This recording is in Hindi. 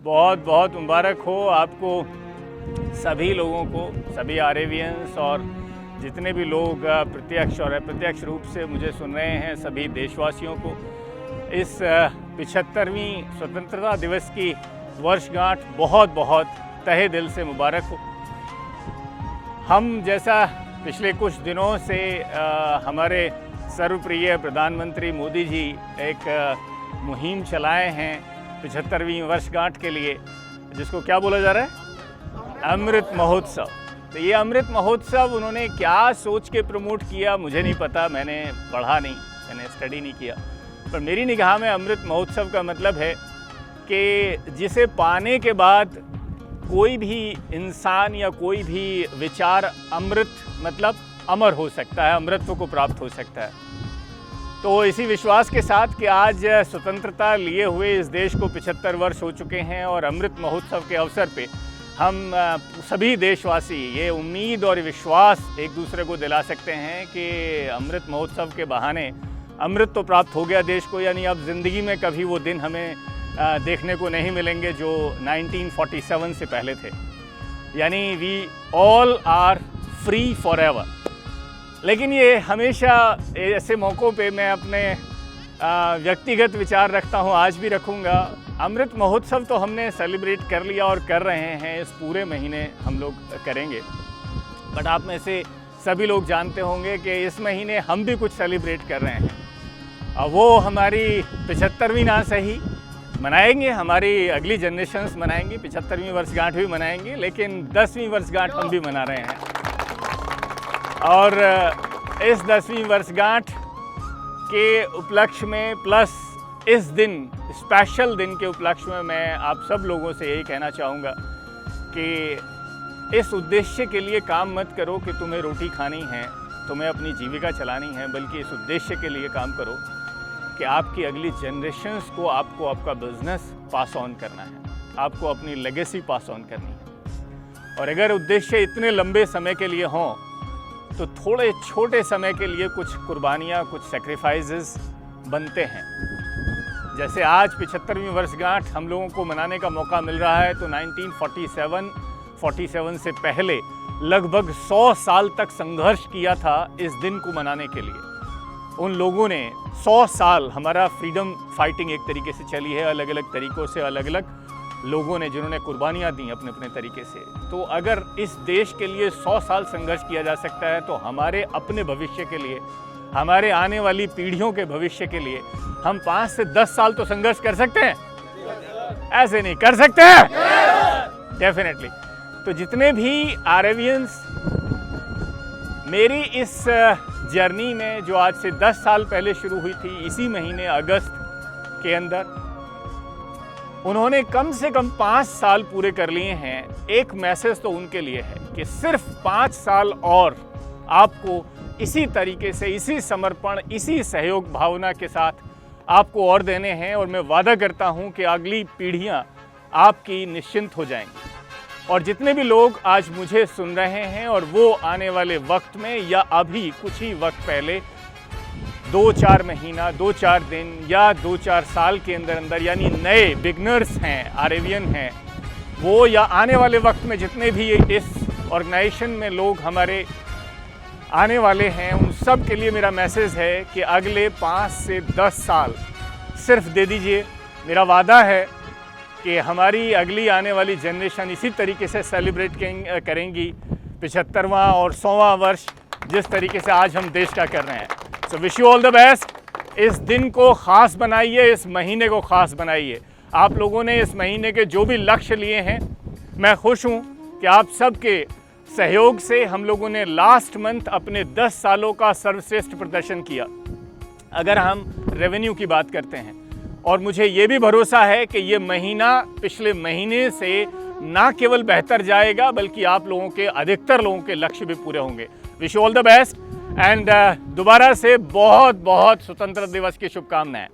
बहुत बहुत मुबारक हो आपको, सभी लोगों को, सभी आरएवियंस और जितने भी लोग प्रत्यक्ष और अप्रत्यक्ष रूप से मुझे सुन रहे हैं, सभी देशवासियों को इस 75वीं स्वतंत्रता दिवस की वर्षगांठ बहुत बहुत तहे दिल से मुबारक हो। हम जैसा पिछले कुछ दिनों से हमारे सर्वप्रिय प्रधानमंत्री मोदी जी एक मुहिम चलाए हैं 75वीं वर्षगांठ के लिए, जिसको क्या बोला जा रहा है, अमृत महोत्सव। तो ये अमृत महोत्सव उन्होंने क्या सोच के प्रमोट किया मुझे नहीं पता, मैंने पढ़ा नहीं, मैंने स्टडी नहीं किया, पर मेरी निगाह में अमृत महोत्सव का मतलब है कि जिसे पाने के बाद कोई भी इंसान या कोई भी विचार अमृत मतलब अमर हो सकता है, अमृतत्व को प्राप्त हो सकता है। तो इसी विश्वास के साथ कि आज स्वतंत्रता लिए हुए इस देश को 75 वर्ष हो चुके हैं और अमृत महोत्सव के अवसर पे हम सभी देशवासी ये उम्मीद और विश्वास एक दूसरे को दिला सकते हैं कि अमृत महोत्सव के बहाने अमृत तो प्राप्त हो गया देश को, यानी अब ज़िंदगी में कभी वो दिन हमें देखने को नहीं मिलेंगे जो 1947 से पहले थे, यानी we all are free forever. लेकिन ये हमेशा ऐसे मौक़ों पे मैं अपने व्यक्तिगत विचार रखता हूँ, आज भी रखूँगा। अमृत महोत्सव तो हमने सेलिब्रेट कर लिया और कर रहे हैं, इस पूरे महीने हम लोग करेंगे, बट आप में से सभी लोग जानते होंगे कि इस महीने हम भी कुछ सेलिब्रेट कर रहे हैं। वो हमारी 75वीं ना सही मनाएंगे, हमारी अगली जनरेशन्स मनाएंगी, 75वीं वर्षगांठ भी मनाएंगे, लेकिन 10वीं वर्षगांठ हम भी मना रहे हैं। और इस 10वीं वर्षगांठ के उपलक्ष्य में प्लस इस दिन, स्पेशल दिन के उपलक्ष्य में मैं आप सब लोगों से यही कहना चाहूँगा कि इस उद्देश्य के लिए काम मत करो कि तुम्हें रोटी खानी है, तुम्हें अपनी जीविका चलानी है, बल्कि इस उद्देश्य के लिए काम करो कि आपकी अगली जनरेशन्स को आपको आपका बिजनेस पास ऑन करना है, आपको अपनी लेगेसी पास ऑन करनी है। और अगर उद्देश्य इतने लंबे समय के लिए हों तो थोड़े छोटे समय के लिए कुछ कुर्बानियाँ, कुछ सेक्रीफाइसेस बनते हैं। जैसे आज 75वीं वर्षगांठ हम लोगों को मनाने का मौका मिल रहा है, तो 1947 से पहले लगभग 100 साल तक संघर्ष किया था इस दिन को मनाने के लिए। उन लोगों ने 100 साल, हमारा फ्रीडम फाइटिंग एक तरीके से चली है, अलग अलग तरीक़ों से, अलग अलग लोगों ने जिन्होंने कुर्बानियाँ दी अपने अपने तरीके से। तो अगर इस देश के लिए 100 साल संघर्ष किया जा सकता है, तो हमारे अपने भविष्य के लिए, हमारे आने वाली पीढ़ियों के भविष्य के लिए हम 5 से 10 साल तो संघर्ष कर सकते हैं, ऐसे नहीं कर सकते हैं? डेफिनेटली। तो जितने भी आरएवियंस मेरी इस जर्नी में जो आज से 10 साल पहले शुरू हुई थी, इसी महीने अगस्त के अंदर, उन्होंने कम से कम 5 साल पूरे कर लिए हैं। एक मैसेज तो उनके लिए है कि सिर्फ 5 साल और आपको इसी तरीके से, इसी समर्पण, इसी सहयोग भावना के साथ आपको और देने हैं, और मैं वादा करता हूं कि अगली पीढ़ियां आपकी निश्चिंत हो जाएंगी। और जितने भी लोग आज मुझे सुन रहे हैं और वो आने वाले वक्त में या अभी कुछ ही वक्त पहले 2-4 महीना, 2-4 दिन या 2-4 साल के अंदर अंदर, यानी नए बिगनर्स हैं, आरएवियन हैं वो, या आने वाले वक्त में जितने भी इस ऑर्गेनाइजेशन में लोग हमारे आने वाले हैं, उन सब के लिए मेरा मैसेज है कि अगले 5 से 10 साल सिर्फ दे दीजिए। मेरा वादा है कि हमारी अगली आने वाली जनरेशन इसी तरीके से सेलिब्रेट करेंगी 75वां और 100वां वर्ष, जिस तरीके से आज हम देश का कर रहे हैं। So wish you all the best. इस दिन को ख़ास बनाइए, इस महीने को ख़ास बनाइए। आप लोगों ने इस महीने के जो भी लक्ष्य लिए हैं, मैं खुश हूँ कि आप सबके सहयोग से हम लोगों ने लास्ट मंथ अपने 10 सालों का सर्वश्रेष्ठ प्रदर्शन किया, अगर हम रेवेन्यू की बात करते हैं। और मुझे ये भी भरोसा है कि ये महीना पिछले महीने से ना केवल बेहतर जाएगा, बल्कि आप लोगों के, अधिकतर लोगों के लक्ष्य भी पूरे होंगे। Wish you all the best and दोबारा से बहुत बहुत स्वतंत्रता दिवस की शुभकामनाएं।